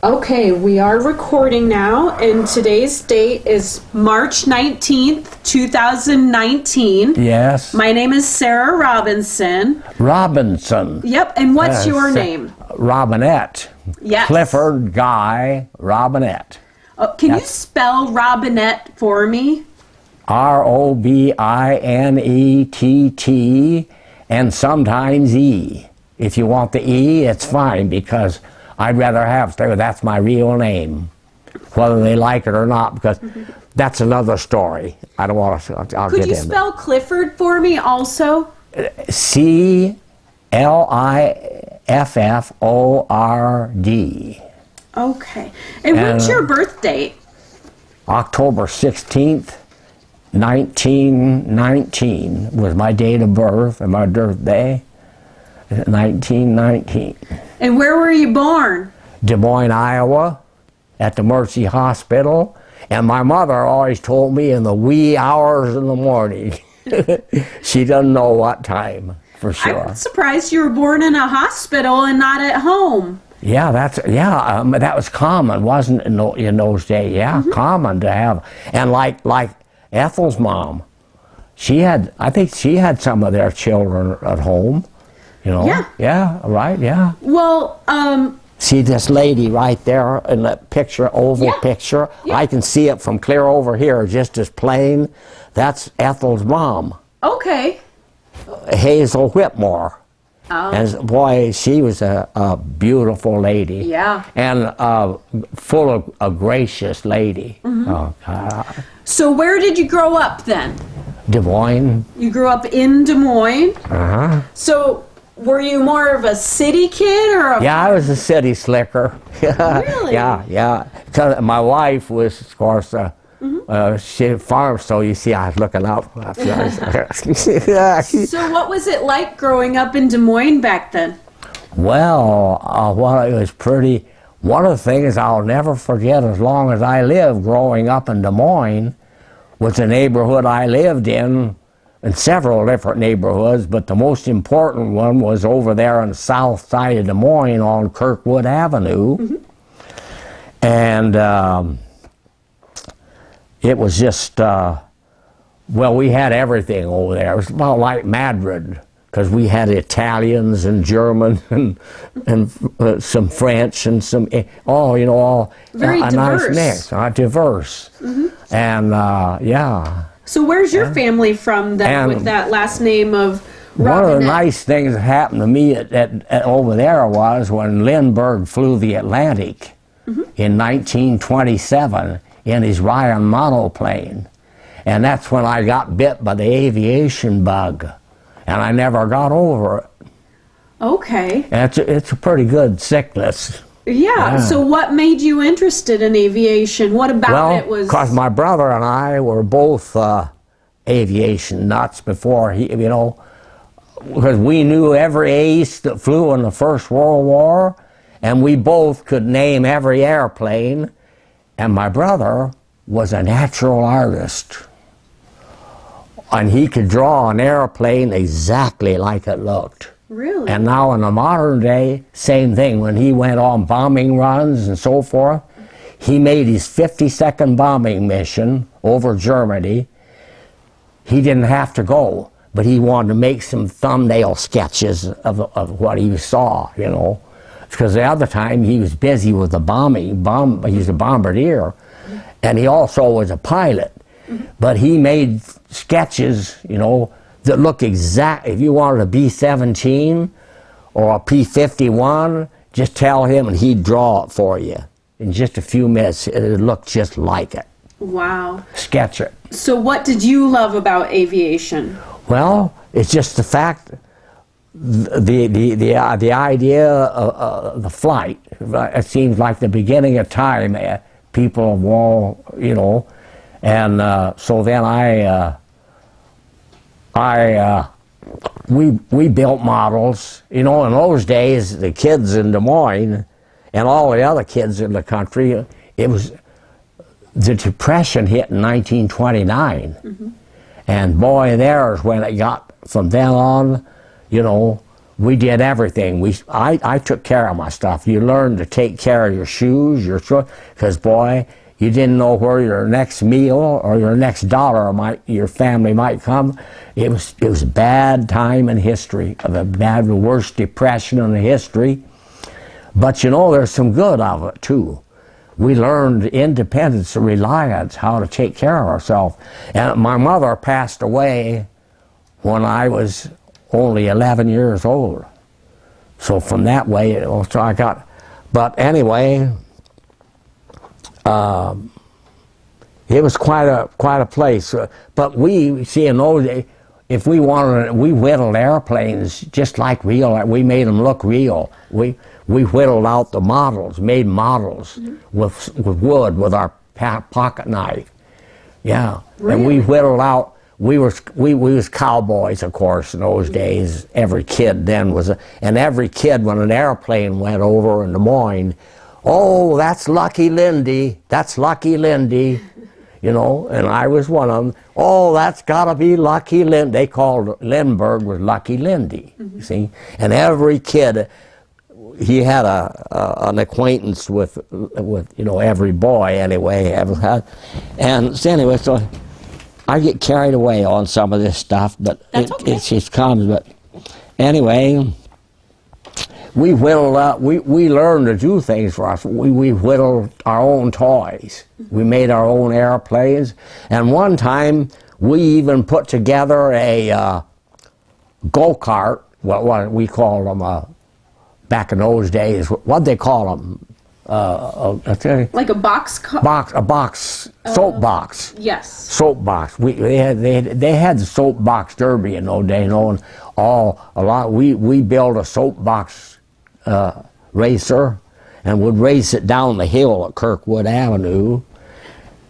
Okay, we are recording now, and today's date is March 19th, 2019. Yes. My name is Sarah Robinson. Robinson. Yep, and what's your name? Robinette. Yes. Clifford Guy Robinette. Can you spell Robinette for me? Robinett, and sometimes E. If you want the E, it's fine, because I'd rather have to. That's my real name, whether they like it or not, because that's another story. I don't want to. I'll Could get you in spell Clifford for me also? Clifford. Okay. And what's your birth date? October 16th, 1919 was my date of birth and my birthday. 1919. And where were you born? Des Moines, Iowa, at the Mercy Hospital. And my mother always told me in the wee hours in the morning. She doesn't know what time, for sure. I'm surprised you were born in a hospital and not at home. Yeah, that was common, wasn't it, in those days? Yeah, common to have. And like Ethel's mom, I think she had some of their children at home. You know? Yeah, right, yeah. Well, see this lady right there in that picture, oval picture? Yeah. I can see it from clear over here, just as plain. That's Ethel's mom. Okay. Hazel Whitmore. Oh. And boy, she was a beautiful lady. Yeah. And full of a gracious lady. So where did you grow up then? Des Moines. You grew up in Des Moines? Uh-huh. So were you more of a city kid or a... Yeah, I was a city slicker. Really? Yeah. 'Cause my wife was, of course, she farmed, so you see, I was looking up. So what was it like growing up in Des Moines back then? Well, it was pretty... One of the things I'll never forget as long as I live growing up in Des Moines was the neighborhood I lived in several different neighborhoods, but the most important one was over there on the south side of Des Moines on Kirkwood Avenue. And it was just, well, we had everything over there. It was about like Madrid, because we had Italians and German and some French and some, all very a diverse. Nice mix, diverse. And yeah. So where's your family from then with that last name of Robinette? One of the nice things that happened to me over there was when Lindbergh flew the Atlantic in 1927 in his Ryan monoplane. And that's when I got bit by the aviation bug. And I never got over it. Okay. And it's a pretty good sickness. Yeah, so what made you interested in aviation? What about it was... because my brother and I were both aviation nuts before because we knew every ace that flew in the First World War, and we both could name every airplane, and my brother was a natural artist. And he could draw an airplane exactly like it looked. Really? And now in the modern day, same thing. When he went on bombing runs and so forth, he made his 52nd bombing mission over Germany. He didn't have to go, but he wanted to make some thumbnail sketches of what he saw, Because the other time he was busy with the he was a bombardier, and he also was a pilot. But he made sketches, that look exact. If you wanted a B-17 or a P-51, just tell him and he'd draw it for you. In just a few minutes, it would look just like it. Wow. Sketch it. So what did you love about aviation? Well, it's just the fact, the idea of the flight. It seems like the beginning of time, people of all, and so then we built models. In those days, the kids in Des Moines and all the other kids in the country, it was the Depression hit in 1929. And boy, there's when it got, from then on, we did everything. I took care of my stuff. You learned to take care of your shoes, because boy, you didn't know where your next meal or your next dollar your family might come. It was a bad time in history, the worst depression in history. But you know, there's some good of it too. We learned independence and reliance, how to take care of ourselves. And my mother passed away when I was only 11 years old. So from that way, so I got, but anyway, it was quite a place. But we, see, in those days, if we wanted, we whittled airplanes just like real. We made them look real. We whittled out the models, made models with wood with our pocket knife. Yeah, really? And we whittled out. We was cowboys, of course, in those days. Every kid then was, and every kid when an airplane went over in Des Moines, oh, that's Lucky Lindy. That's Lucky Lindy. You know, and I was one of them. Oh, that's got to be Lucky Lindy. They called Lindbergh was Lucky Lindy, you see. And every kid, he had an acquaintance with you know, every boy anyway. And so anyway, so I get carried away on some of this stuff, but it just comes. But anyway, we whittled up. We learned to do things for us. We whittled our own toys. We made our own airplanes. And one time, we even put together a go-kart. What we called them back in those days. What'd they call them? Like a box car? A box, soap box. Yes. Soap box. They had the soap box derby in those days, you know, and we built a soap box racer and would race it down the hill at Kirkwood Avenue,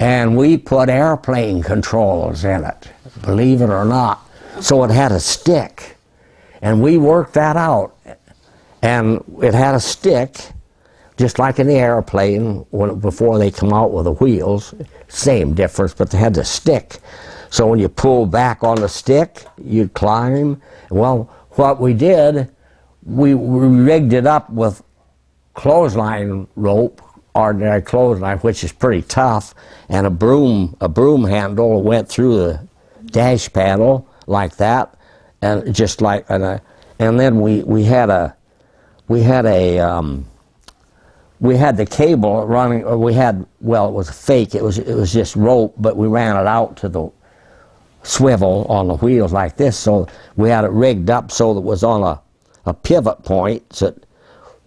and we put airplane controls in it, believe it or not. So it had a stick, and we worked that out, and it had a stick just like in the airplane before they come out with the wheels. Same difference, but they had the stick. So when you pull back on the stick, you'd climb. Well, what we did, we rigged it up with clothesline rope, ordinary clothesline, which is pretty tough, and a broom handle went through the dash panel like that, and just like, and then we had the cable running, or well, it was fake, it was just rope, but we ran it out to the swivel on the wheels like this, so we had it rigged up so that it was on a pivot point, so that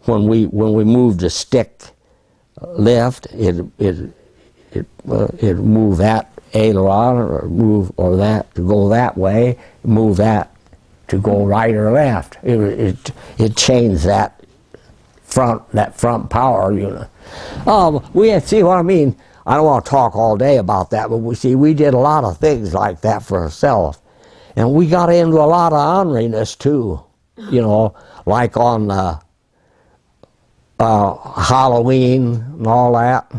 when we moved the stick lift, it move that aileron or that to go that way, move that to go right or left. It changed that front power unit. See what I mean? I don't want to talk all day about that, but we did a lot of things like that for ourselves, and we got into a lot of orneriness too. You know, like on Halloween and all that.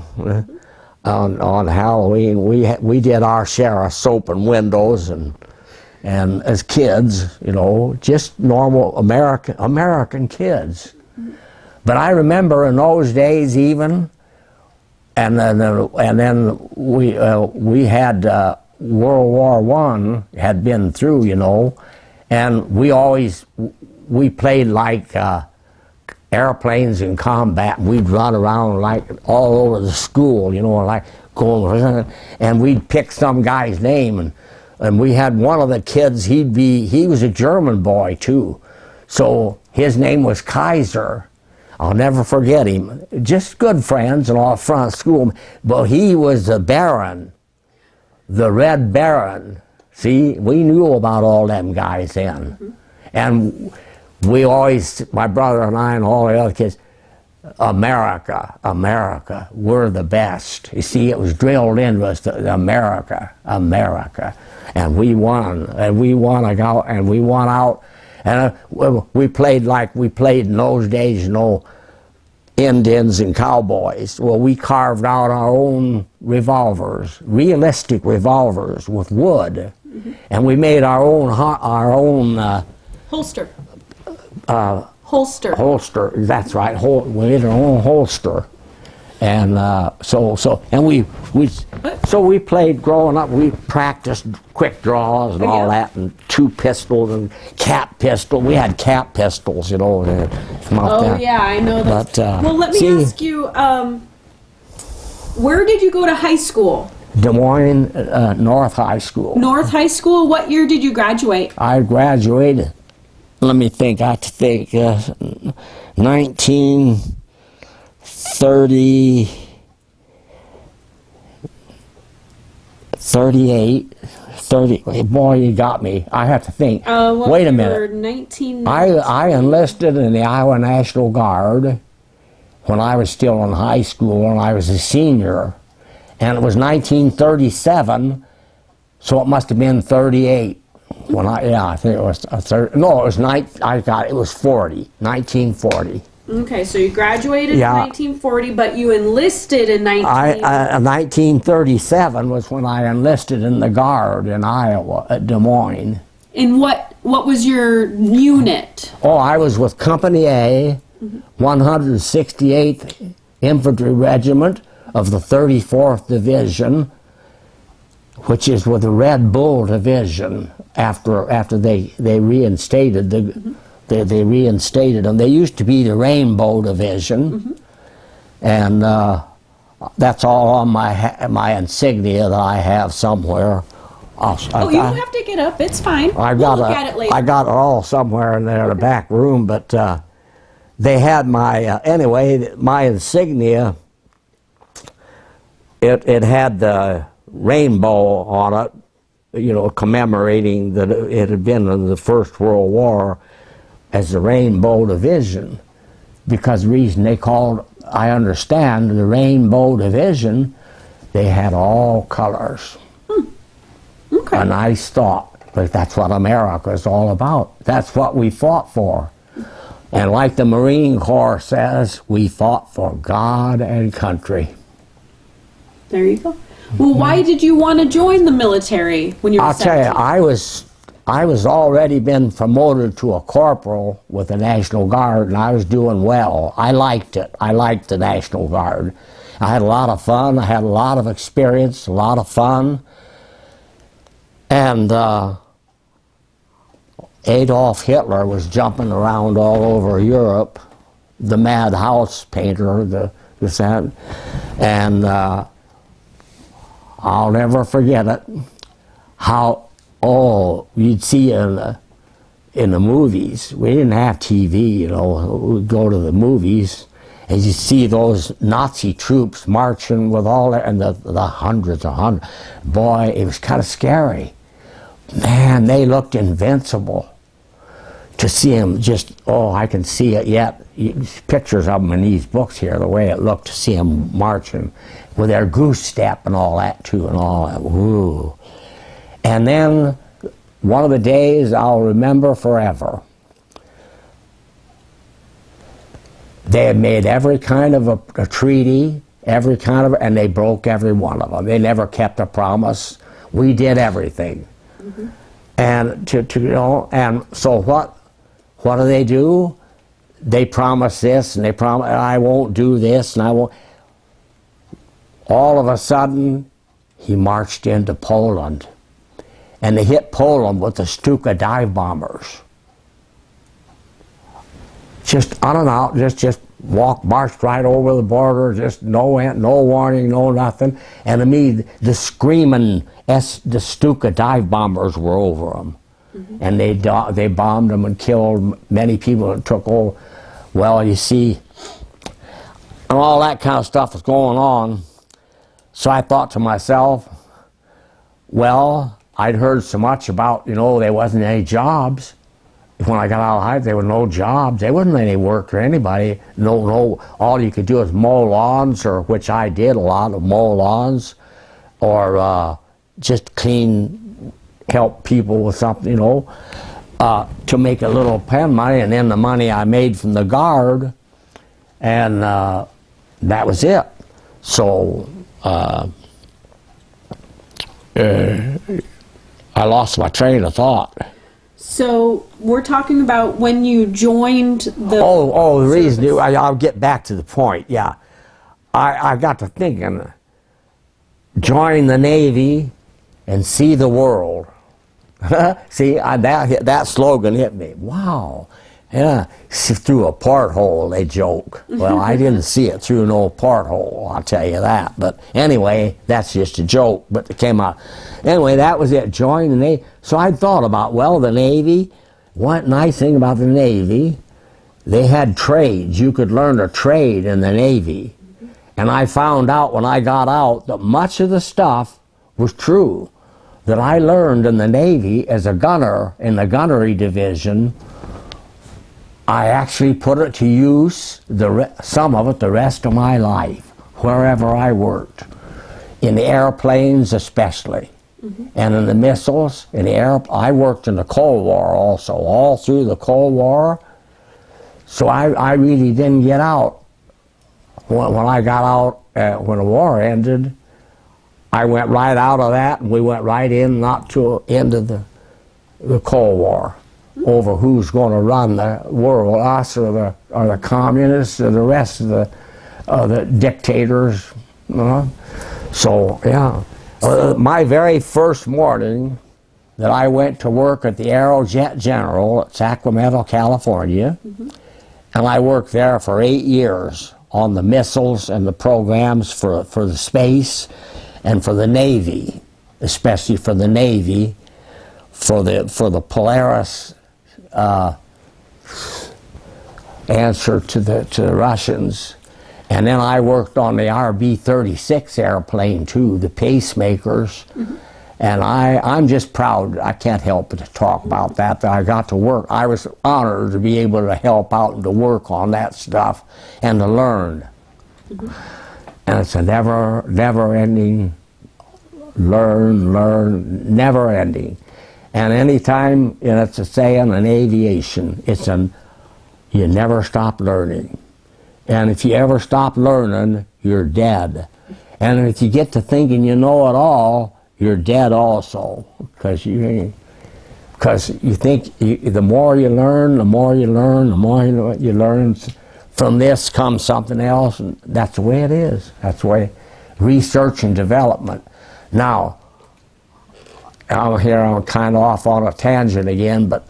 On Halloween, we did our share of soap and windows, and as kids, you know, just normal American kids. But I remember in those days even, and then we had World War I had been through, you know, and we played like airplanes in combat. We'd run around like all over the school, you know, like going, and we'd pick some guy's name, and we had one of the kids, he was a German boy too, so his name was Kaiser. I'll never forget him. Just good friends and all front of school, but he was the Baron, the Red Baron. See, we knew about all them guys then. And we always, my brother and I and all the other kids, America, America, we're the best. You see, it was drilled into us, America, America. And we won out, and we played like we played in those days, you know, Indians and cowboys. Well, we carved out our own revolvers, realistic revolvers with wood, and we made our own holster. Holster. Holster, that's right. We had our own holster, and we played growing up. We practiced quick draws and all that, and 2 pistols and cap pistol. We had cap pistols, you know. Yeah, I know that. Well, let me ask you, where did you go to high school? Des Moines North High School. North High School. What year did you graduate? I graduated. Let me think. I have to think. 30. Boy, you got me. I have to think. Wait a minute. 19. I enlisted in the Iowa National Guard when I was still in high school, when I was a senior. And it was 1937, so it must have been 38. When I think it was a third. No, it was it was 1940. Okay, so you graduated in 1940, but you enlisted in 1937 was when I enlisted in the Guard in Iowa at Des Moines. And what was your unit? Oh, I was with Company A, 168th Infantry Regiment of the 34th Division, which is with the Red Bull Division. After they reinstated they reinstated them. They used to be the Rainbow Division, and that's all on my insignia that I have somewhere. You don't have to get up. It's fine. We'll look at it later. I got it all somewhere in there in the back room, but they had my anyway. My insignia. It had the rainbow on it, you know, commemorating that it had been in the First World War as the Rainbow Division, because the reason they called, I understand, the Rainbow Division, they had all colors. Okay. A nice thought, but that's what America is all about. That's what we fought for. And like the Marine Corps says, we fought for God and country. There you go. Well, why did you want to join the military when you were 17? I'll tell you, I was already been promoted to a corporal with the National Guard, and I was doing well. I liked it. I liked the National Guard. I had a lot of fun. I had a lot of experience, a lot of fun. And Adolf Hitler was jumping around all over Europe, the Mad House painter, and I'll never forget it. You'd see in the movies. We didn't have TV, you know. We'd go to the movies, and you'd see those Nazi troops marching with all that, and the hundreds. Boy, it was kind of scary. Man, they looked invincible. To see them I can see it yet. Pictures of them in these books here, the way it looked to see them marching with their goose step and all that too, and all that. Woo. And then one of the days I'll remember forever. They had made every kind of a treaty, and they broke every one of them. They never kept a promise. We did everything. And and so what do? They promise this, and they promise I won't do this, and I won't. All of a sudden, he marched into Poland, and they hit Poland with the Stuka dive bombers. Just on and out, just marched right over the border, just no warning, no nothing. And to me, the screaming the Stuka dive bombers were over them. And they bombed them and killed many people and took over. Well, you see, and all that kind of stuff was going on. So I thought to myself, well, I'd heard so much about, there wasn't any jobs. When I got out of high, there were no jobs. There wasn't any work for anybody. No, all you could do is mow lawns, or which I did a lot of mow lawns, or just help people with something, to make a little pen money, and then the money I made from the Guard, and that was it. So I lost my train of thought. So we're talking about when you joined the... The reason, I'll get back to the point, yeah. I got to thinking, join the Navy and see the world. See, that slogan hit me. Wow. Yeah, through a porthole, they joke. Well, I didn't see it through no porthole, I'll tell you that. But anyway, that's just a joke, but it came out. Anyway, that was it, join the Navy. So I thought about, well, the Navy, one nice thing about the Navy, they had trades. You could learn a trade in the Navy. And I found out when I got out that much of the stuff was true that I learned in the Navy as a gunner in the gunnery division. I actually put it to use, some of it, the rest of my life, wherever I worked, in the airplanes especially, and in the missiles, in the I worked in the Cold War also, all through the Cold War, so I really didn't get out. When I got out, when the war ended, I went right out of that, and we went right in, not to end of the Cold War, over who's going to run the world, us or the communists or the rest of the dictators. You know? So yeah, my very first morning that I went to work at the Aerojet General at Sacramento, California, and I worked there for 8 years on the missiles and the programs for the space and for the Navy, especially for the Navy, for the Polaris answer to the Russians. And then I worked on the RB-36 airplane too, the pacemakers. And I'm just proud, I can't help but to talk about that I got to work. I was honored to be able to help out and to work on that stuff and to learn. And it's a never-ending learn, never-ending. And anytime, it's a saying in aviation, you never stop learning. And if you ever stop learning, you're dead. And if you get to thinking you know it all, you're dead also. Because you think the more you learn, the more you learn, the more you learn. From this comes something else, and that's the way it is. That's the way research and development. Now, I'm kind of off on a tangent again, but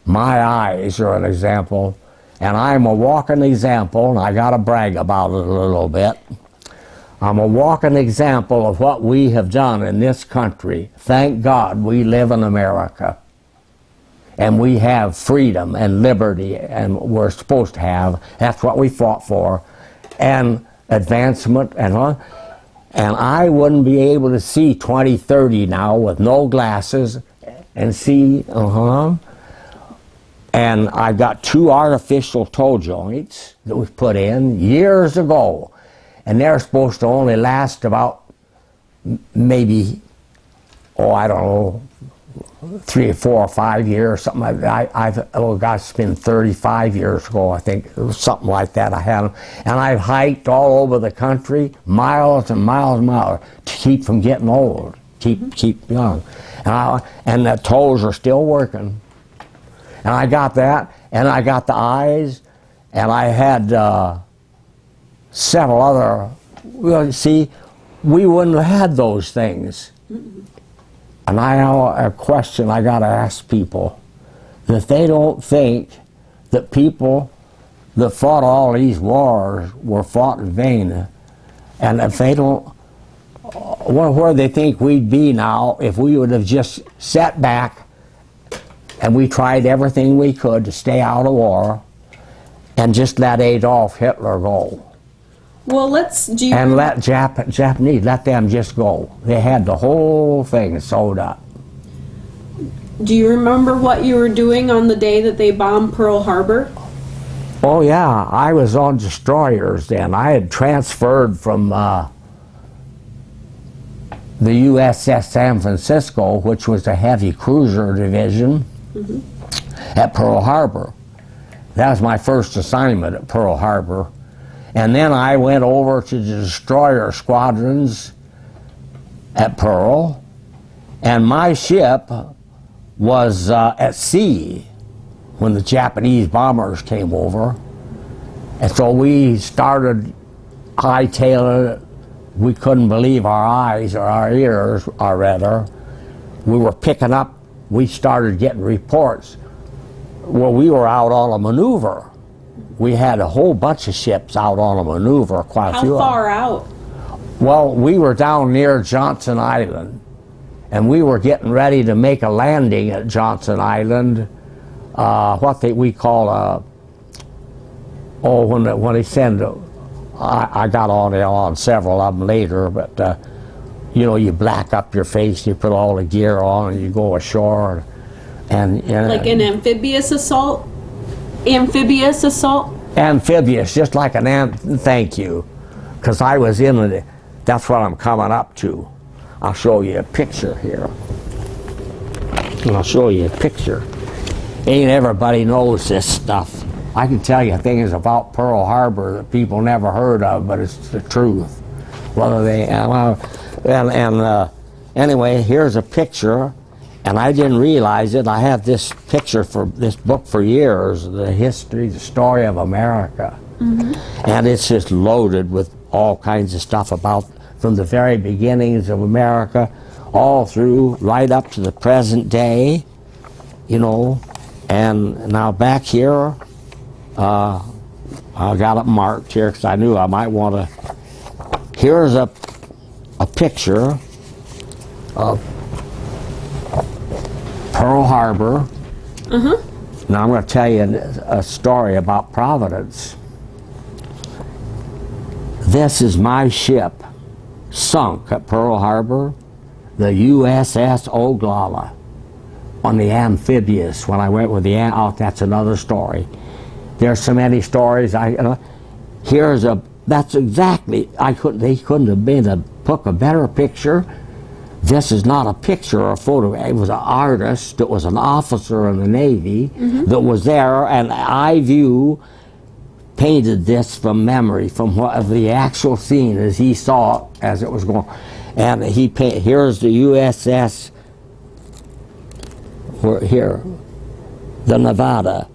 my eyes are an example, and I'm a walking example, and I got to brag about it a little bit. I'm a walking example of what we have done in this country. Thank God we live in America, and we have freedom and liberty, and we're supposed to have. That's what we fought for, and advancement, and I wouldn't be able to see 20/30 now with no glasses and see, And I got 2 artificial toe joints that was put in years ago, and they're supposed to only last about maybe, I don't know, 3 or 4 or 5 years, something like that. It's been 35 years ago, I think. It was something like that I had them. And I've hiked all over the country, miles and miles and miles, to keep from getting old, keep young. And the toes are still working. And I got that, and I got the eyes, and I had several other, see, we wouldn't have had those things. And I have a question I got to ask people, that they don't think that people that fought all these wars were fought in vain. And if they don't, where they think we'd be now if we would have just sat back and we tried everything we could to stay out of war and just let Adolf Hitler go. Well, let Japanese, let them just go. They had the whole thing sewed up. Do you remember what you were doing on the day that they bombed Pearl Harbor? Oh yeah, I was on destroyers then. I had transferred from the USS San Francisco, which was a heavy cruiser division, at Pearl Harbor. That was my first assignment at Pearl Harbor. And then I went over to the destroyer squadrons at Pearl, and my ship was at sea when the Japanese bombers came over. And so we started hightailing it. We couldn't believe our eyes, or our ears, or rather. We were picking up, we started getting reports. Well, we were out on a maneuver. We had a whole bunch of ships out on a maneuver, quite a few. How far out? Well, we were down near Johnson Island, and we were getting ready to make a landing at Johnson Island, we call a, when they send, I got on several of them later, but you know, you black up your face, you put all the gear on, and you go ashore, and like an amphibious assault? Amphibious assault? Amphibious, just like thank you, because I was in it. That's what I'm coming up to. I'll show you a picture here. I'll show you a picture. Ain't everybody knows this stuff. I can tell you things about Pearl Harbor that people never heard of, but it's the truth. Whether they, anyway, here's a picture, and I didn't realize it. I have this picture for this book for years, the story of America. Mm-hmm. And it's just loaded with all kinds of stuff about from the very beginnings of America all through right up to the present day, you know. And now back here, I got it marked here because I knew I might want to. Here's a picture of Pearl Harbor. Mm-hmm. Now I'm going to tell you a story about Providence. This is my ship, sunk at Pearl Harbor, the USS Oglala, on the amphibious. When I went with the that's another story. There's so many stories. That's exactly. They couldn't have been took a better picture. This is not a picture or a photo. It was an artist. It was an officer in the Navy that was there, and I painted this from memory, from what the actual scene as he saw it as it was going. And here's the USS, the Nevada.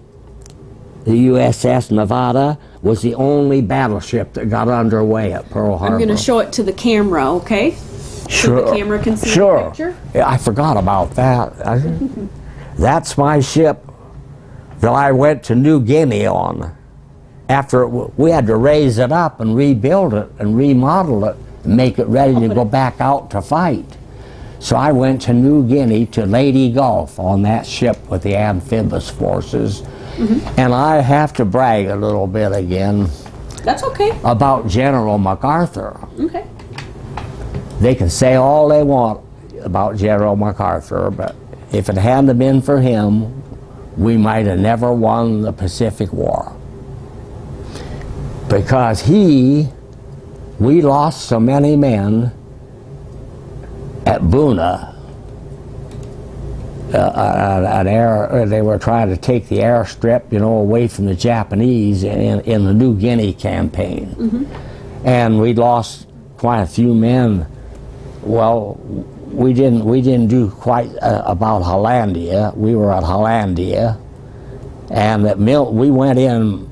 The USS Nevada was the only battleship that got underway at Pearl Harbor. I'm going to show it to the camera, okay? Sure. So the camera can see the picture? Yeah, I forgot about that. That's my ship that I went to New Guinea on. After we had to raise it up and rebuild it and remodel it and make it ready to go back out to fight. So I went to New Guinea to Lady Gulf on that ship with the amphibious forces. And I have to brag a little bit again. That's okay. About General MacArthur. Okay. They can say all they want about General MacArthur, but if it hadn't been for him, we might have never won the Pacific War. Because we lost so many men at Buna. They were trying to take the airstrip, you know, away from the Japanese in the New Guinea campaign. And we lost quite a few men. Well, we didn't do quite about Hollandia. We were at Hollandia, and we went in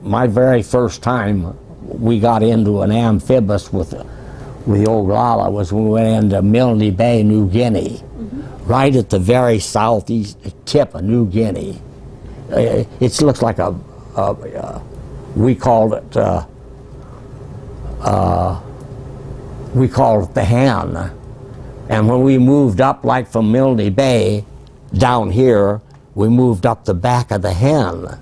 my very first time we got into an amphibious with the Oglala was when we went into Milne Bay, New Guinea, right at the very southeast tip of New Guinea. It looks like we called it the Hen. And when we moved up, like from Milne Bay down here, we moved up the back of the Hen,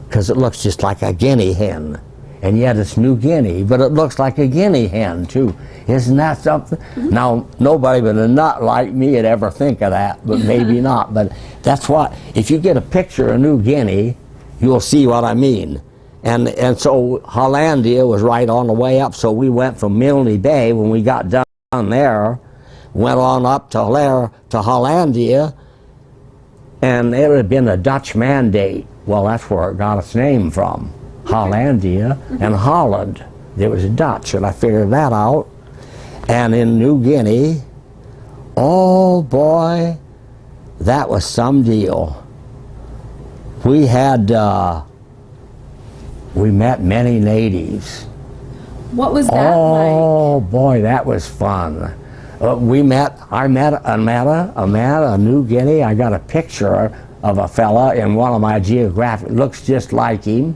because it looks just like a guinea hen. And yet it's New Guinea, but it looks like a guinea hen too. Isn't that something? Now, nobody but a nut like me would ever think of that, but maybe not. But that's what, if you get a picture of New Guinea, you'll see what I mean. And so Hollandia was right on the way up, so we went from Milne Bay, when we got down there, went on up to Hollandia, and it had been a Dutch mandate. Well, that's where it got its name from. Hollandia and Holland. It was Dutch, and I figured that out. And in New Guinea, Oh boy, that was some deal. We had, we met many natives. What was that Oh boy, that was fun. I met a man of New Guinea. I got a picture of a fella in one of my geographic, looks just like him.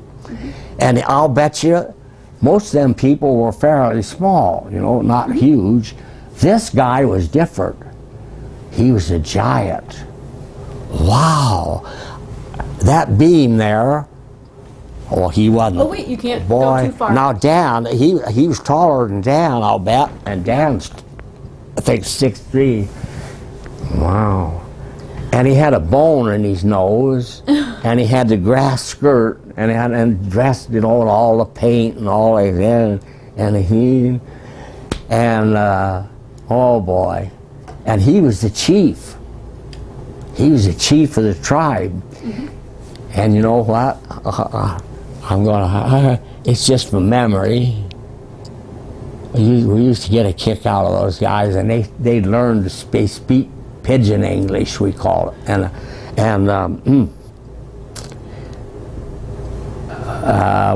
And I'll bet you most of them people were fairly small, you know, not huge. This guy was different. He was a giant. Wow. That beam there, oh, he wasn't. Oh wait, you can't Boy, go too far. now Dan, he was taller than Dan, I'll bet. And Dan's, I think, 6'3". Wow. And he had a bone in his nose, and he had the grass skirt, and dressed, you know, in all the paint and all like that, oh boy, and he was the chief. He was the chief of the tribe, and you know what? It's just from memory. We used to get a kick out of those guys, and they learned to speak Pidgin English, we call it,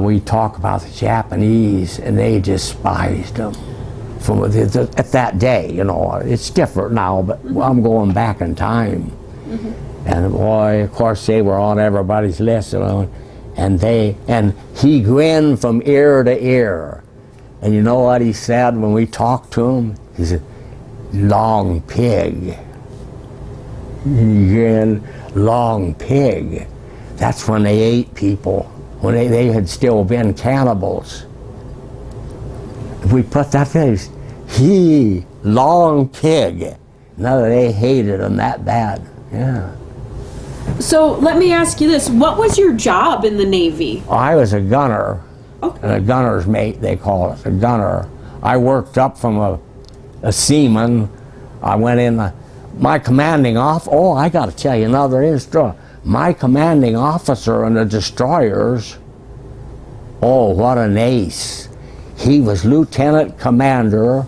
we talk about the Japanese, and they despised them. At that day, you know, it's different now, but I'm going back in time. And boy, of course, they were on everybody's list, you know, and he grinned from ear to ear. And you know what he said when we talked to him? He said, "Long pig." Again, long pig. That's when they ate people, when they had still been cannibals. If we put that face, long pig. No, they hated him that bad. Yeah. So let me ask you this: what was your job in the Navy? I was a gunner. Okay. A gunner's mate, they call it, a gunner. I worked up from a seaman. I went in. My commanding I got to tell you another story. My commanding officer in the destroyers, oh, what an ace. He was Lieutenant Commander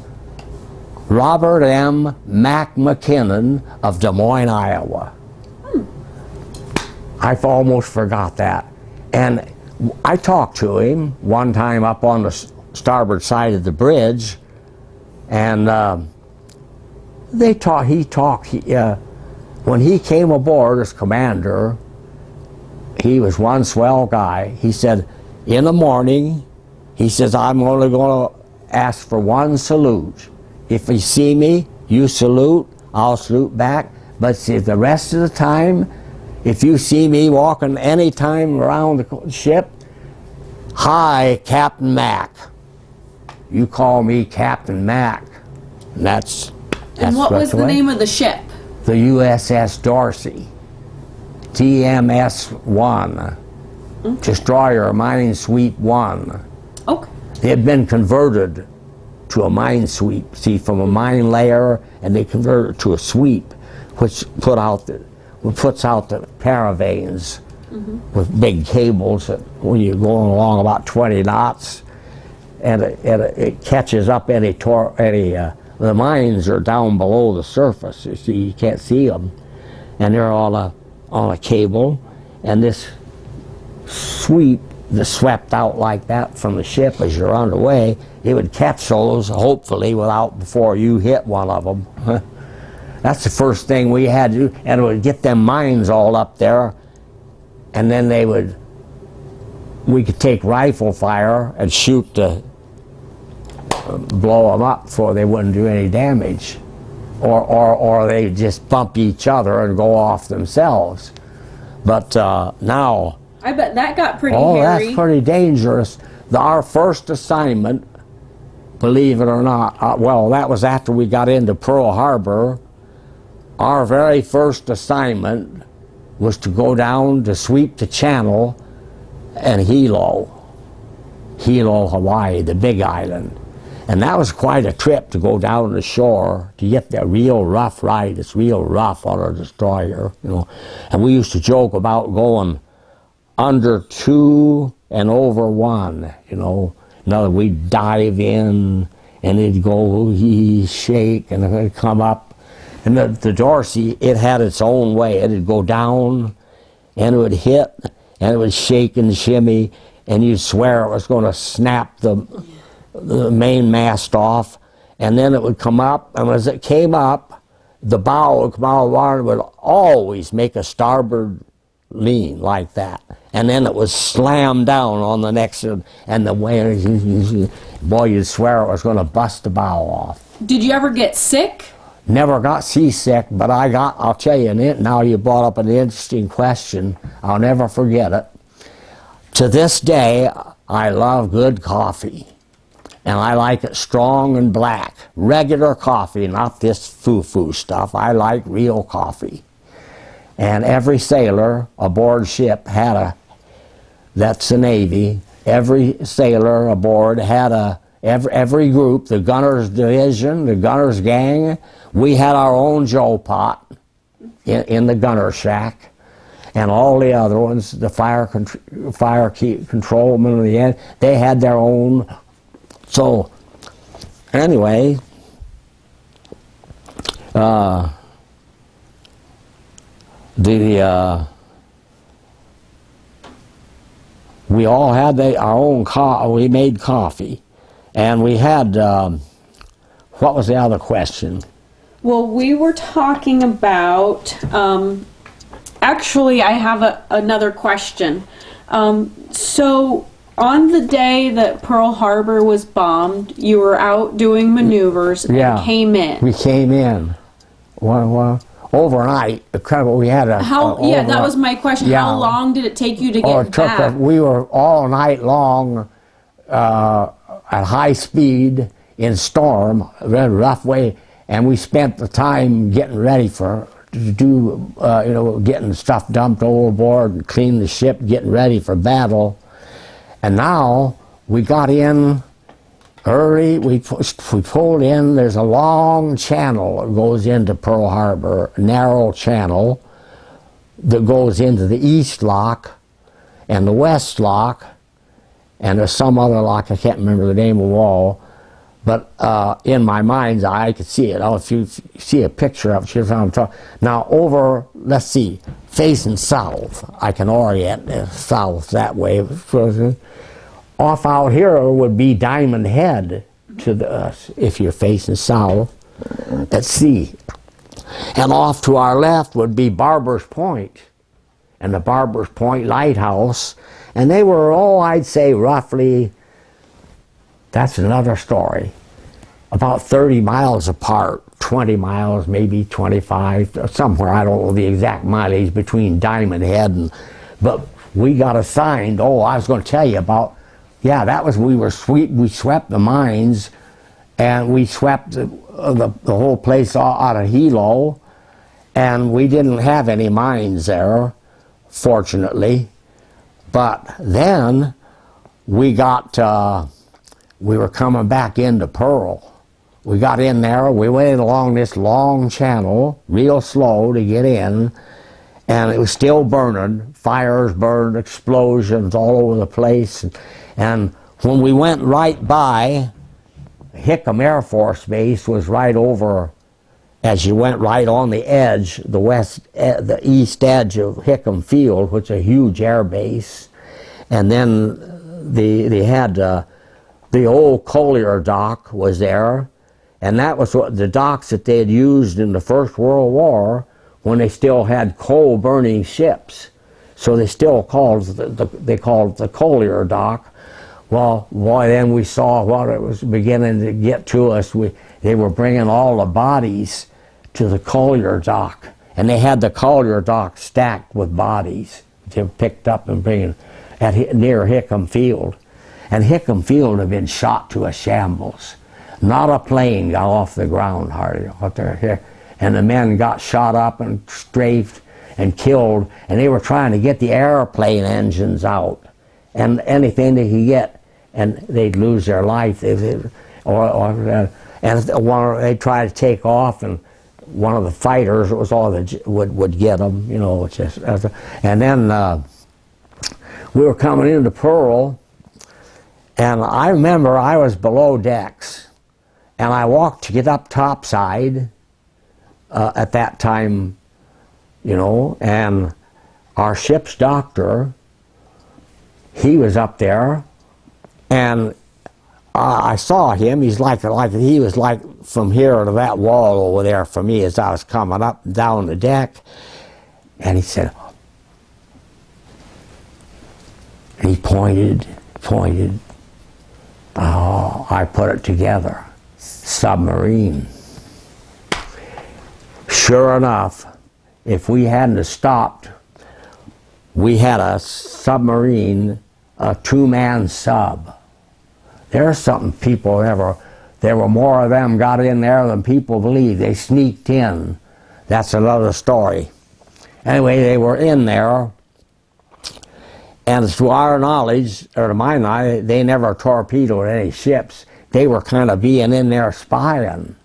Robert M. Mac McKinnon of Des Moines, Iowa. I almost forgot that. And I talked to him one time up on the starboard side of the bridge, and when he came aboard as commander, he was one swell guy. He said, in the morning, he says, I'm only going to ask for one salute. If you see me, you salute, I'll salute back. But see, the rest of the time, if you see me walking any time around the ship, hi, Captain Mac. You call me Captain Mac. And that's what was the name of the ship? The USS Dorsey, TMS-1, Destroyer Mine Sweep 1. Okay. It had been converted to a mine sweep, see, from a mine layer, and they converted it to a sweep, which puts out the paravanes with big cables that when you're going along about 20 knots, and it catches up the mines are down below the surface, you see, you can't see them, and they're on a cable, and this sweep that swept out like that from the ship as you're underway, it would catch those, hopefully, before you hit one of them. That's the first thing we had to do, and it would get them mines all up there, and then we could take rifle fire and shoot blow them up before they wouldn't do any damage, or they just bump each other and go off themselves. But now, I bet that got pretty hairy. That's pretty dangerous. Our first assignment, believe it or not, well, that was after we got into Pearl Harbor. Our very first assignment was to go down to sweep the channel and Hilo, Hawaii, the big island. And that was quite a trip to go down the shore to get the real rough ride. It's real rough on a destroyer, you know. And we used to joke about going under 2 and over 1, you know. Another, we'd dive in and it'd go shake and it'd come up. And the Dorsey, it had its own way. It'd go down, and it would hit, and it would shake and shimmy, and you'd swear it was going to snap the main mast off, and then it would come up, and as it came up, the bow would come out of the water and would always make a starboard lean like that. And then it would slam down on the next, and the way, boy, you'd swear it was going to bust the bow off. Did you ever get sick? Never got seasick, but I'll tell you, now you brought up an interesting question. I'll never forget it. To this day, I love good coffee. And I like it strong and black. Regular coffee, not this foo-foo stuff. I like real coffee. And every sailor aboard ship had that's the Navy, every sailor aboard had every group, the gunner's division, the gunner's gang, we had our own Joe pot in the gunner shack. And all the other ones, the fire controlmen, the end, they had their own. So, anyway, we all had our own we made coffee, and we had, what was the other question? Well, we were talking about, actually I have another question. So, on the day that Pearl Harbor was bombed, you were out doing maneuvers and came in. We came in. Overnight. We had a... that was my question. Yeah. How long did it take you to get back? We were all night long at high speed in storm, a very rough way, and we spent the time getting ready getting stuff dumped overboard and cleaning the ship, getting ready for battle. And now we got in early, we pulled in, there's a long channel that goes into Pearl Harbor, a narrow channel that goes into the East Lock and the West Lock, and there's some other lock, I can't remember the name of them all, but in my mind's eye I could see it. If you see a picture of it, here's what I'm talking. Now over, let's see, facing south, I can orient south that way. Off out here would be Diamond Head if you're facing south at sea. And off to our left would be Barber's Point and the Barber's Point Lighthouse. And they were I'd say roughly, that's another story, about 30 miles apart, 20 miles, maybe 25, somewhere, I don't know the exact mileage between Diamond Head but we got assigned, I was going to tell you about, we swept the mines, and we swept the whole place out of Hilo, and we didn't have any mines there, fortunately. But then we were coming back into Pearl. We got in there, we went along this long channel, real slow to get in, and it was still burning. Fires burned, explosions all over the place. And when we went right by, Hickam Air Force Base was right over, as you went right on the edge, the east edge of Hickam Field, which is a huge air base. And then they had the old Collier dock was there, and that was the docks that they had used in the First World War when they still had coal-burning ships. So they still called they called it the Collier dock. Well, boy, then we saw what it was beginning to get to us. They were bringing all the bodies to the Collier dock, and they had the Collier dock stacked with bodies. They were picked up and bringing near Hickam Field. And Hickam Field had been shot to a shambles. Not a plane got off the ground hardly out there. And the men got shot up and strafed and killed, and they were trying to get the airplane engines out and anything they could get, and they'd lose their life. They'd try to take off, and one of the fighters would get them, and then we were coming into Pearl, and I remember I was below decks, and I walked to get up topside at that time, you know, and our ship's doctor, he was up there, and I saw him. He's he was like from here to that wall over there for me as I was coming up and down the deck, and he said, and he pointed. Oh, I put it together. Submarine. Sure enough, if we hadn't have stopped, we had a submarine, a two-man sub. There's something people there were more of them got in there than people believe. They sneaked in. That's another story. Anyway, they were in there, and to our knowledge, or to my knowledge, they never torpedoed any ships. They were kind of being in there spying.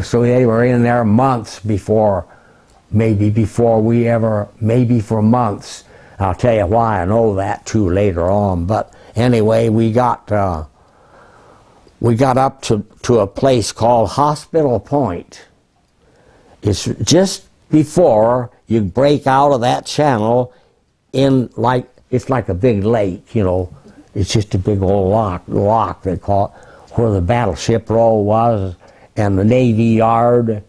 So they were in there months before, maybe for months. I'll tell you why I know that too later on. But anyway, we got up to a place called Hospital Point. It's just before you break out of that channel it's like a big lake, you know. It's just a big old lock they call it, where the battleship row was, and the Navy Yard,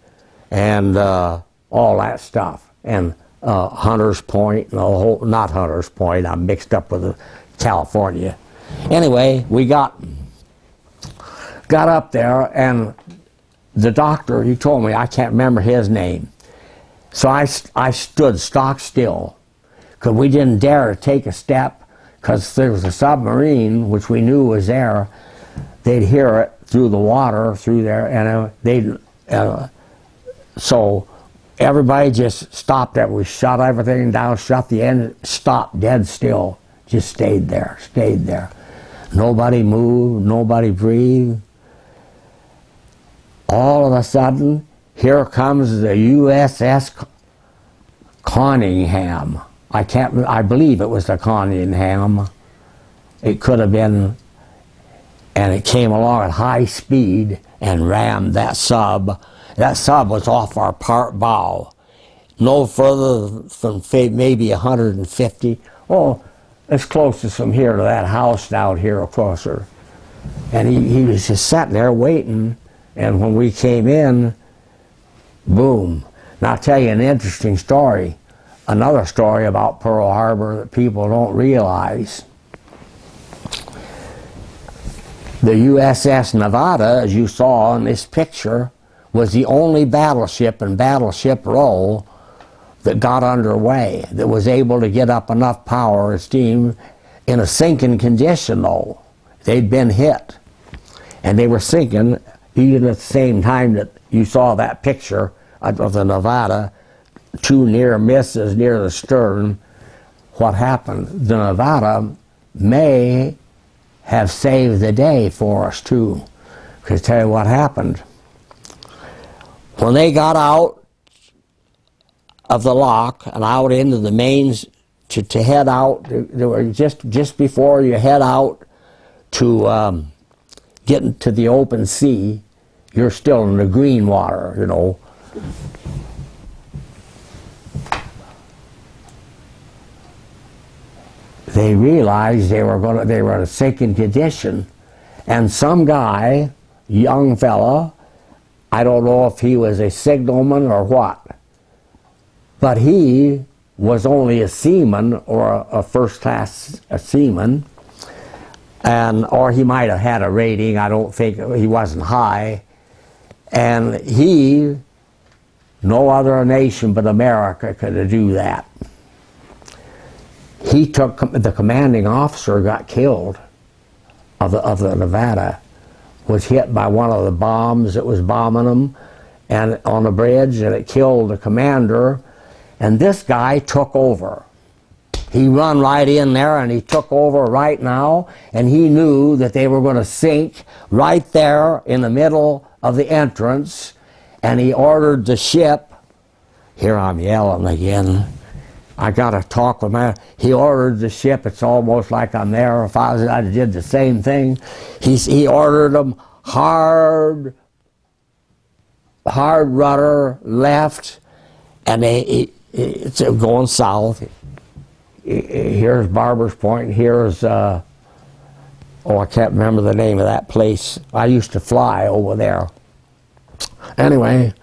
and all that stuff, and Hunter's Point, and the whole, not Hunter's Point, I'm mixed up with California. Anyway, we got up there, and the doctor, he told me, I can't remember his name, so I stood stock still, because we didn't dare to take a step, because there was a submarine, which we knew was there. They'd hear it through the water, through there, and so everybody just stopped there. We shut everything down, shut the engine, stopped dead still, just stayed there. Nobody moved, nobody breathed. All of a sudden, here comes the USS Conningham. I believe it was the Conningham. It could have been, and it came along at high speed and rammed that sub. That sub was off our port bow, no further than maybe 150. Oh, as close as from here to that house down here closer. And he was just sitting there waiting, and when we came in, boom. Now I'll tell you an interesting story. Another story about Pearl Harbor that people don't realize. The USS Nevada, as you saw in this picture, was the only battleship in Battleship Row that got underway, that was able to get up enough power and steam in a sinking condition though. They'd been hit, and they were sinking even at the same time that you saw that picture of the Nevada. Two near misses near the stern. What happened? The Nevada may have saved the day for us too. Because tell you what happened. When they got out of the lock and out into the mains to head out, they were just before you head out to get into the open sea, you're still in the green water, you know. They realized they were in a sinking condition, and some guy, young fella, I don't know if he was a signalman or what, but he was only a seaman or a first-class seaman, or he might have had a rating. I don't think he wasn't high, and no other nation but America could do that. He took, the commanding officer got killed of the Nevada, was hit by one of the bombs that was bombing them and on the bridge, and it killed the commander, and this guy took over. He run right in there and he took over right now, and he knew that they were going to sink right there in the middle of the entrance, and he ordered the ship, here I'm yelling again, I got to talk with my, he ordered the ship, it's almost like I'm there, if I did the same thing. He ordered them hard hard rudder left, and it's going south. Here's Barber's Point. Here's I can't remember the name of that place. I used to fly over there. Anyway,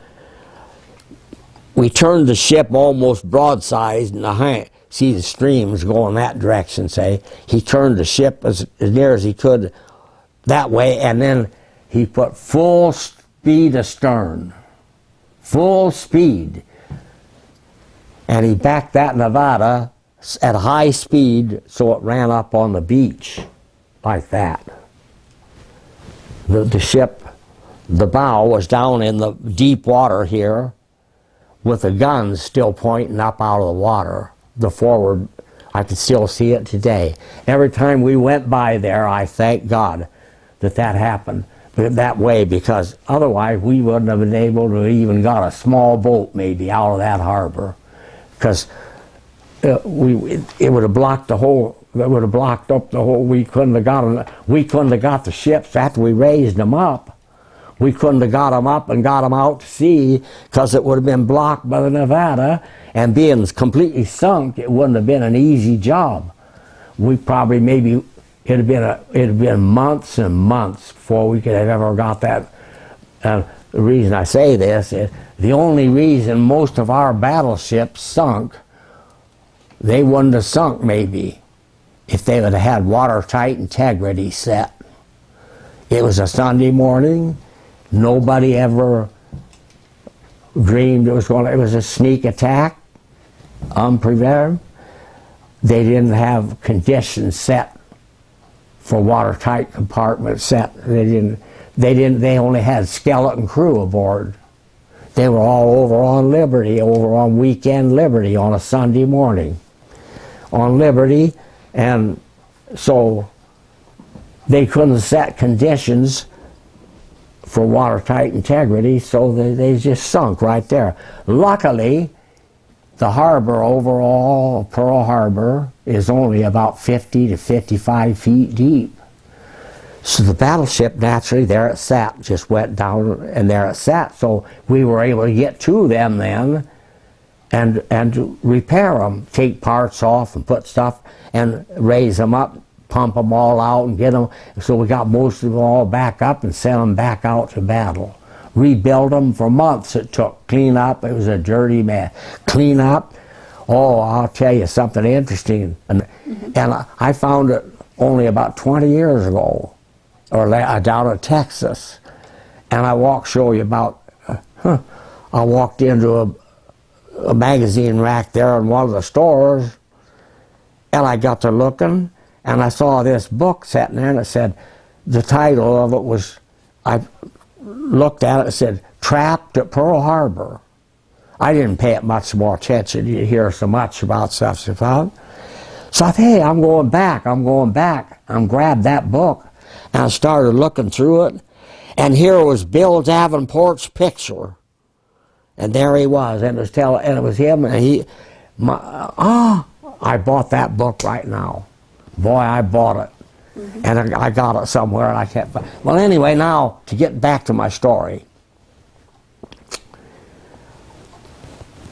we turned the ship almost broadside, and see the streams going that direction, say. He turned the ship as near as he could that way, and then he put full speed astern. Full speed. And he backed that Nevada at high speed so it ran up on the beach like that. The ship, the bow was down in the deep water here with the guns still pointing up out of the water. The forward, I can still see it today. Every time we went by there, I thank God that happened that way, because otherwise we wouldn't have been able to even got a small boat maybe out of that harbor, because it would have blocked the whole. It would have blocked up the whole. We couldn't have got the ships after we raised them up. We couldn't have got them up and got them out to sea, because it would have been blocked by the Nevada, and being completely sunk, it wouldn't have been an easy job. We probably maybe it'd have been months and months before we could have ever got that. The reason I say this is the only reason most of our battleships sunk. They wouldn't have sunk maybe if they would have had watertight integrity set. It was a Sunday morning. Nobody ever dreamed it was a sneak attack, unprepared. They didn't have conditions set for watertight compartments set. They only had skeleton crew aboard. They were all over on Liberty, over on weekend Liberty on a Sunday morning. On Liberty, and so they couldn't set conditions for watertight integrity, so they just sunk right there. Luckily, the harbor overall, Pearl Harbor, is only about 50 to 55 feet deep. So the battleship, naturally, there it sat, just went down, and there it sat. So we were able to get to them then, and repair them, take parts off and put stuff, and raise them up, pump them all out and get them. So we got most of them all back up and sent them back out to battle. Rebuild them for months it took. Clean up, it was a dirty mess. Clean up, oh, I'll tell you something interesting. And I found it only about 20 years ago, or down in Texas. And I show you about, I walked into a magazine rack there in one of the stores, and I got to looking, and I saw this book sitting there, and it said, the title of it was, I looked at it, it said, Trapped at Pearl Harbor. I didn't pay it much more attention. You hear so much about stuff. So I thought, hey, I'm going back. I grabbed that book, and I started looking through it, and here was Bill Davenport's picture. And there he was, and it was him, and I bought that book right now. Boy, I bought it. And I got it somewhere, and I can't find. Well, anyway, now, to get back to my story.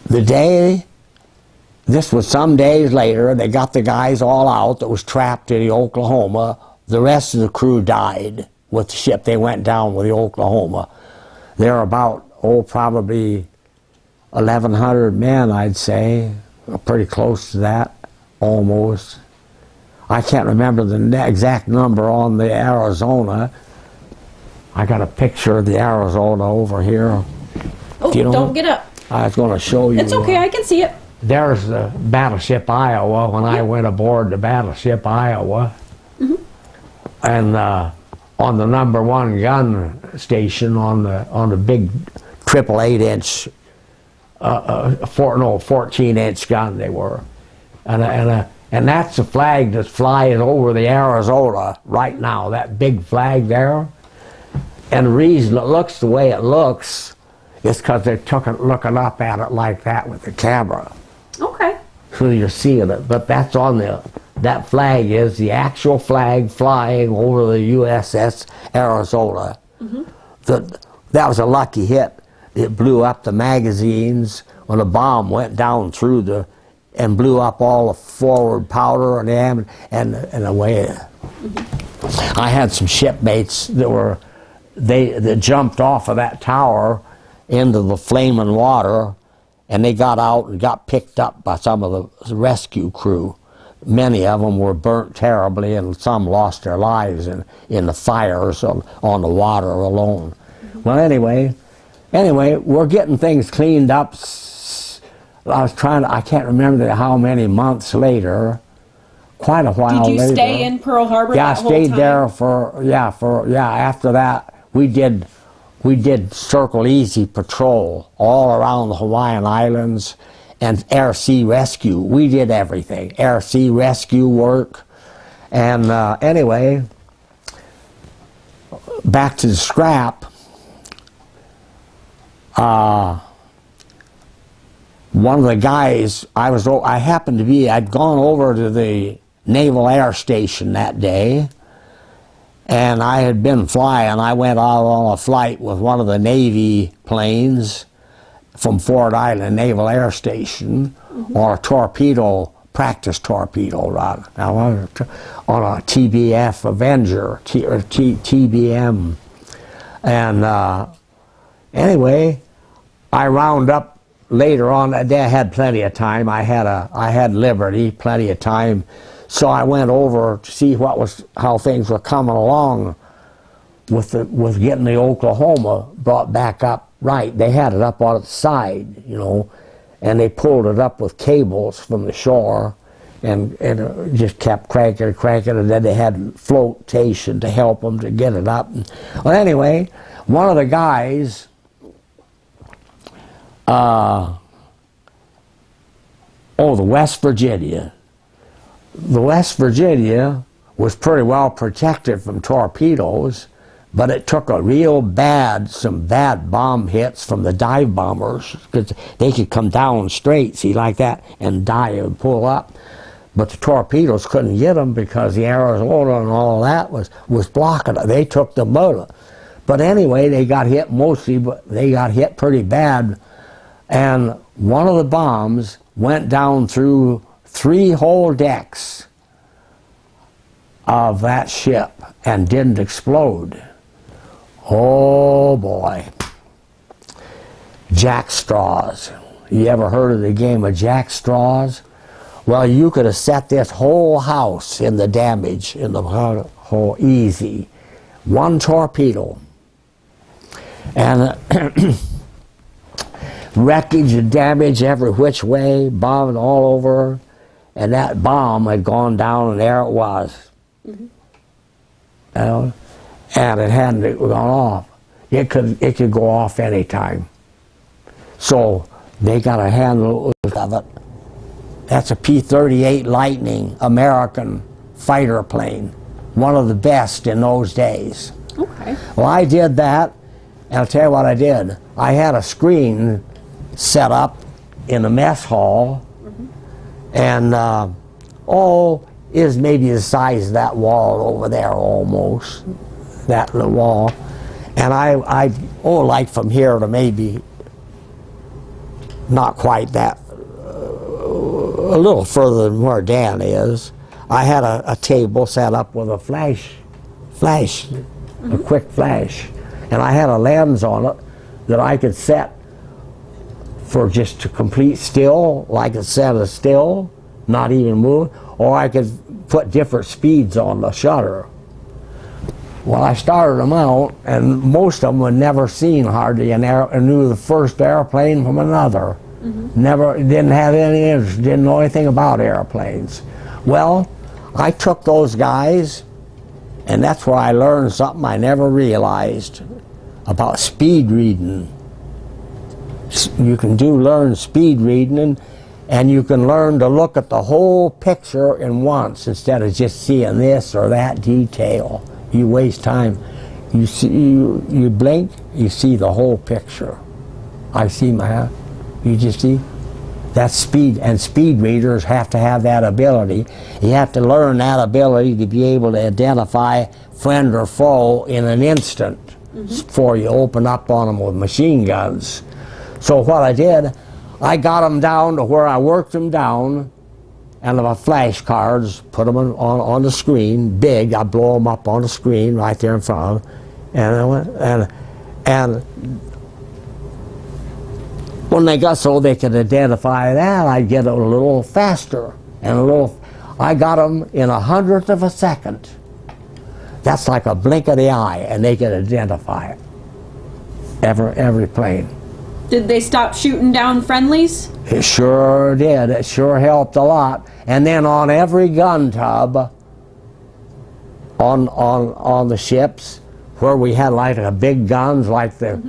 This was some days later, they got the guys all out that was trapped in the Oklahoma. The rest of the crew died with the ship. They went down with the Oklahoma. They're about, probably 1,100 men, I'd say, pretty close to that, almost. I can't remember the exact number on the Arizona. I got a picture of the Arizona over here. Oh, don't get up. I was going to show you. It's okay, I can see it. There's the Battleship Iowa when I went aboard the Battleship Iowa. And on the #1 gun station on the big 888-inch 14-inch gun they were, and that's the flag that's flying over the Arizona right now, that big flag there. And the reason it looks the way it looks is because they took it looking up at it like that with the camera. Okay. So you're seeing it, but that's on that flag is the actual flag flying over the USS Arizona. That was a lucky hit. it blew up the magazines when a bomb went down through and blew up all the forward powder and away. I had some shipmates that jumped off of that tower into the flaming water, and they got out and got picked up by some of the rescue crew. Many of them were burnt terribly, and some lost their lives in the fires on the water alone. Well, anyway, we're getting things cleaned up. I can't remember how many months later, quite a while later. Did you stay in Pearl Harbor that whole time? Yeah, I stayed there after that, we did Circle Easy patrol all around the Hawaiian Islands and air-sea rescue. We did everything, air-sea rescue work. And anyway, back to the scrap. One of the guys, I'd gone over to the Naval Air Station that day, and I had been flying. I went out on a flight with one of the Navy planes from Ford Island Naval Air Station, or a torpedo, practice torpedo run, on a TBF Avenger, or TBM. And anyway, I round up later on that day. I had plenty of time. I had liberty, plenty of time. So I went over to see how things were coming along with getting the Oklahoma brought back up right. They had it up on its side, and they pulled it up with cables from the shore, and it just kept cranking, and then they had flotation to help them to get it up. Well, anyway, one of the guys, the West Virginia. The West Virginia was pretty well protected from torpedoes, but it took some bad bomb hits from the dive bombers, because they could come down straight, see, like that, and dive and pull up. But the torpedoes couldn't get them because the Arizona and all that was blocking it. They took the motor. But anyway, they got hit mostly, but they got hit pretty bad. And one of the bombs went down through 3 whole decks of that ship and didn't explode. Oh boy. Jack straws. You ever heard of the game of jack straws? Well, you could have set this whole house in the damage, in the whole easy. One torpedo. And wreckage and damage every which way, bombing all over, and that bomb had gone down, and there it was. And it hadn't gone off. It could go off any time. So they got a handle of it. That's a P-38 Lightning American fighter plane, one of the best in those days. Okay. Well, I did that, and I'll tell you what I did. I had a screen set up in the mess hall, and is maybe the size of that wall over there, almost, that little wall. And I like from here to maybe not quite that, a little further than where Dan is. I had a table set up with a flash, a quick flash, and I had a lens on it that I could set for just to complete still, like I said, a still, not even move, or I could put different speeds on the shutter. Well, I started them out, and most of them had never seen hardly knew the first airplane from another. Never, didn't have any interest, didn't know anything about airplanes. Well, I took those guys, and that's where I learned something I never realized about speed reading. You can learn speed reading, and you can learn to look at the whole picture in once instead of just seeing this or that detail. You waste time. You see, you blink, you see the whole picture. I see my, you just see? That's speed, and speed readers have to have that ability. You have to learn that ability to be able to identify friend or foe in an instant before you open up on them with machine guns. So what I did, I got them down to where I worked them down, and the flashcards, put them on the screen, big. I blow them up on the screen right there in front of them, and when they got so they could identify that, I'd get it a little faster and a little. I got them in 1/100th of a second. That's like a blink of the eye, and they could identify it. Every plane. Did they stop shooting down friendlies? It sure did. It sure helped a lot. And then on every gun tub on the ships, where we had like a big guns like the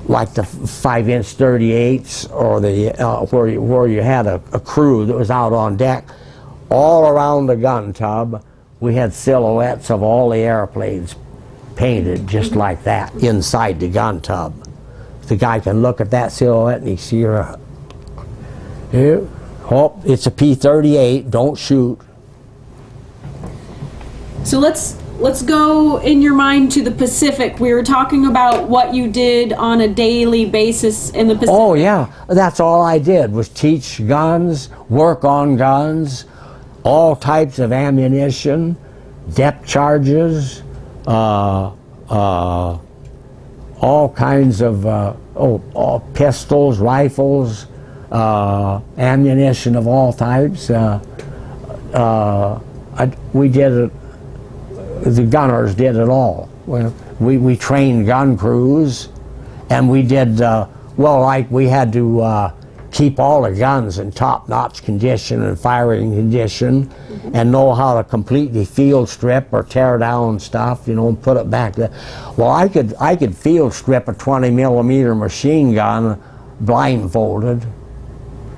5-inch 38s, or the where you had a crew that was out on deck, all around the gun tub we had silhouettes of all the airplanes painted just like that inside the gun tub. The guy can look at that silhouette and he see her. Here, oh, it's a P-38. Don't shoot. So let's go in your mind to the Pacific. We were talking about what you did on a daily basis in the Pacific. Oh yeah, that's all I did was teach guns, work on guns, all types of ammunition, depth charges, all kinds of all pistols, rifles, ammunition of all types. We did it. The gunners did it all. We trained gun crews, and we did like we had to keep all the guns in top-notch condition and firing condition, and know how to completely field strip or tear down stuff, and put it back there. Well, I could field strip a 20mm machine gun blindfolded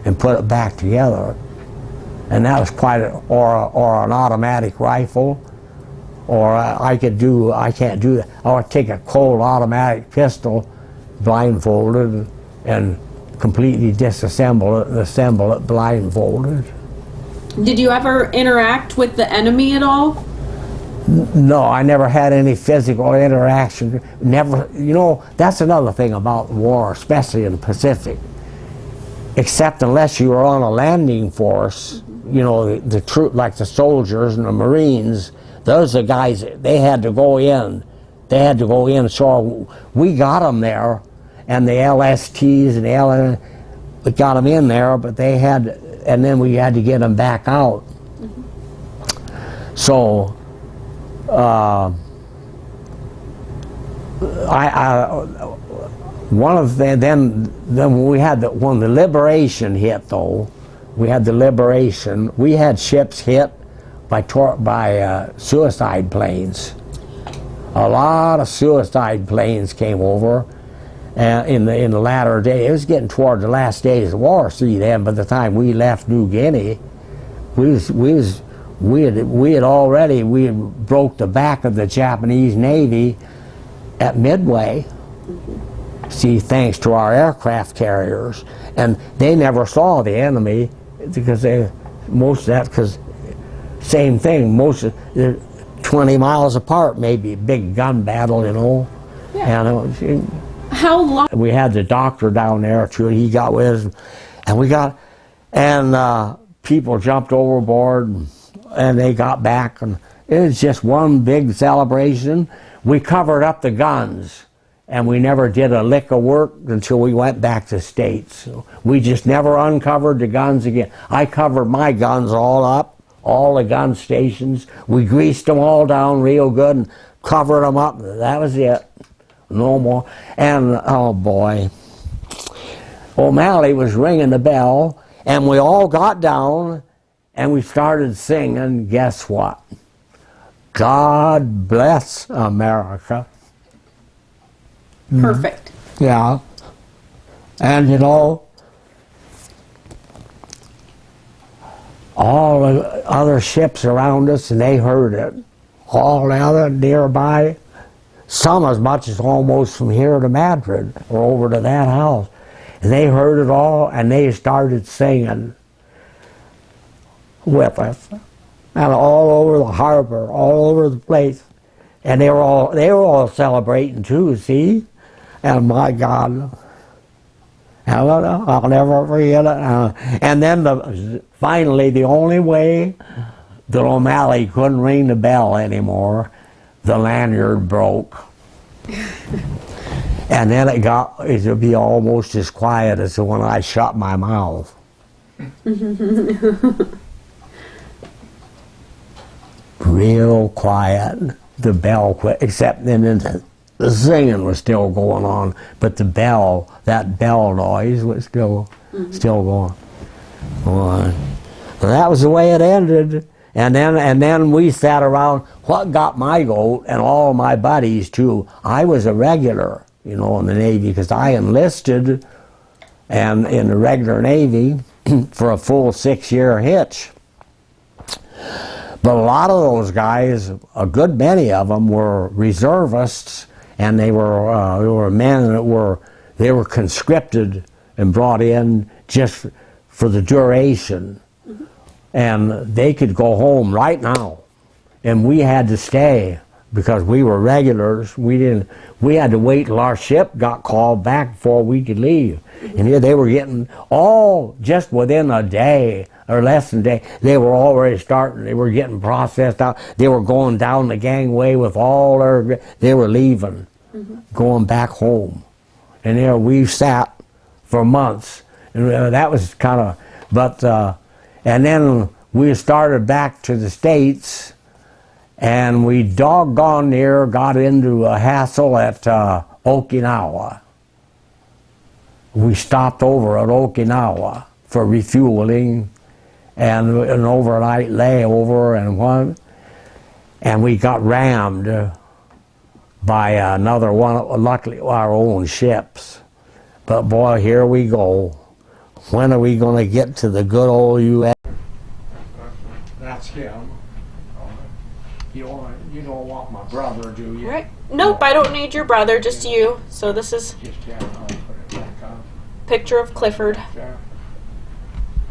and put it back together, and that was quite or an automatic rifle. Or I can't do that. I would take a cold automatic pistol, blindfolded, and completely disassemble it and assemble it blindfolded. Did you ever interact with the enemy at all? No, I never had any physical interaction. Never, that's another thing about war, especially in the Pacific. Except unless you were on a landing force, the troop, like the soldiers and the Marines, those are guys, they had to go in. So we got them there, and the LSTs and the LN, we got them in there, but they had, and then we had to get them back out. So, one of the, then when we had when the liberation hit, though, we had ships hit by suicide planes. A lot of suicide planes came over in the latter day. It was getting toward the last days of the war. See, then by the time we left New Guinea, we had broke the back of the Japanese Navy at Midway. See, thanks to our aircraft carriers, and they never saw the enemy because same thing, they're 20 miles apart, maybe a big gun battle, Yeah. And how long? we had the doctor down there too. He got with us, and people jumped overboard, and they got back, and it was just one big celebration. We covered up the guns, and we never did a lick of work until we went back to the States. So we just never uncovered the guns again. I covered my guns all up. All the gun stations, we greased them all down real good and covered them up. That was it. No more. And oh boy, O'Malley was ringing the bell, and we all got down and we started singing. Guess what? God bless America. Perfect. Yeah. And all the other ships around us, and they heard it. All the other nearby, some as much as almost from here to Madrid or over to that house. And they heard it all, and they started singing with us. And all over the harbor, all over the place. And they were all celebrating too, see? And my God, I don't know, I'll never forget it. And then finally, the only way that O'Malley couldn't ring the bell anymore, the lanyard broke. And then it would be almost as quiet as when I shut my mouth. Real quiet. The bell quit, except then the singing was still going on, but the bell, that bell noise was still going on. So that was the way it ended. And then we sat around. What got my goat and all my buddies too? I was a regular, you know, in the Navy because I enlisted, and in the regular Navy for a full 6-year hitch. But a lot of those guys, a good many of them, were reservists, and they were men that were conscripted and brought in just for the duration, and they could go home right now, and we had to stay because we were regulars. We had to wait till our ship got called back before we could leave, and here they were getting all just within a day or less than a day. They were already starting. They were getting processed out. They were going down the gangway with all their. They were leaving, going back home, and there we sat for months, and that was kind of. But and then we started back to the States, and we doggone near got into a hassle at Okinawa. We stopped over at Okinawa for refueling and an overnight layover and we got rammed by another one, luckily our own ships. But boy, here we go. When are we going to get to the good old U.S.? That's him. You don't want my brother, do you? Right. Nope, I don't need your brother, just you. So this is Just, yeah, I'll put it back on. picture of Clifford. There.